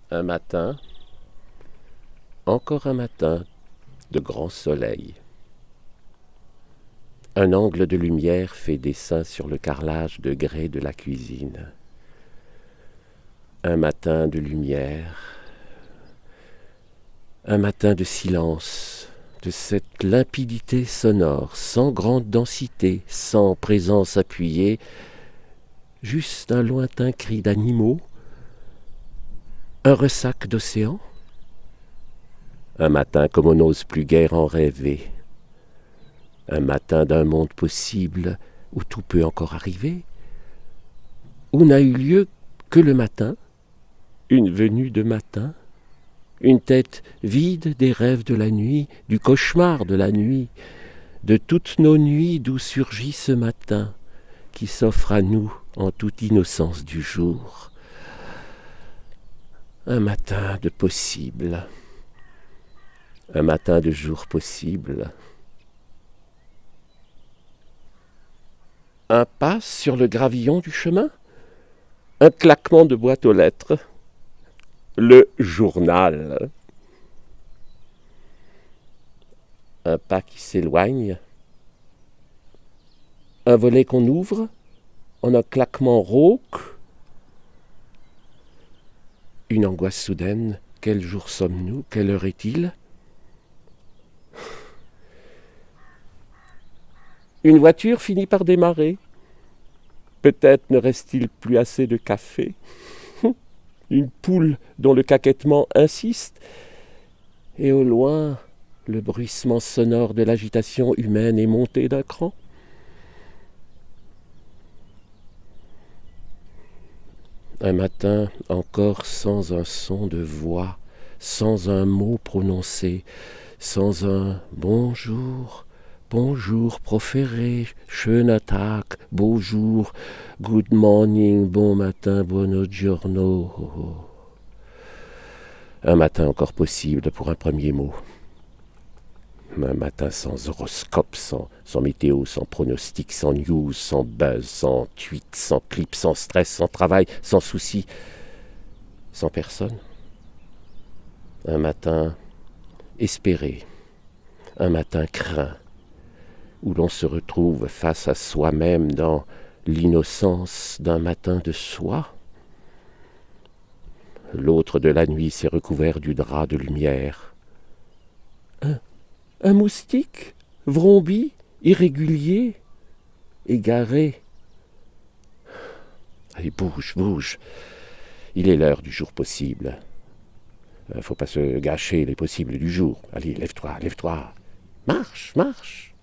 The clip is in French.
Un matin, encore un matin de grand soleil. Un angle de lumière fait dessin sur le carrelage de grès de la cuisine. Un matin de lumière, un matin de silence, de cette limpidité sonore, sans grande densité, sans présence appuyée, juste un lointain cri d'animaux, un ressac d'océan. Un matin comme on n'ose plus guère en rêver. Un matin d'un monde possible où tout peut encore arriver, où n'a eu lieu que le matin, une venue de matin, une tête vide des rêves de la nuit, du cauchemar de la nuit, de toutes nos nuits d'où surgit ce matin qui s'offre à nous en toute innocence du jour. Un matin de possible, un matin de jour possible. Un pas sur le gravillon du chemin, un claquement de boîte aux lettres, le journal. Un pas qui s'éloigne, un volet qu'on ouvre, en un claquement rauque. Une angoisse soudaine, quel jour sommes-nous, quelle heure est-il? Une voiture finit par démarrer. Peut-être ne reste-t-il plus assez de café. Une poule dont le caquettement insiste. Et au loin, le bruissement sonore de l'agitation humaine est monté d'un cran. Un matin encore sans un son de voix, sans un mot prononcé, sans un bonjour, bonjour proféré, schöner Tag, beau jour, good morning, bon matin, buono giorno. Un matin encore possible pour un premier mot. Un matin sans horoscope, sans météo, sans pronostic, sans news, sans buzz, sans tweet, sans clip, sans stress, sans travail, sans souci, sans personne. Un matin espéré, un matin craint, où l'on se retrouve face à soi-même dans l'innocence d'un matin de soi. L'autre de la nuit s'est recouvert du drap de lumière. Un moustique, vrombi, irrégulier, égaré. Allez, bouge, bouge. Il est l'heure du jour possible. Faut pas se gâcher les possibles du jour. Allez, lève-toi, lève-toi. Marche, marche.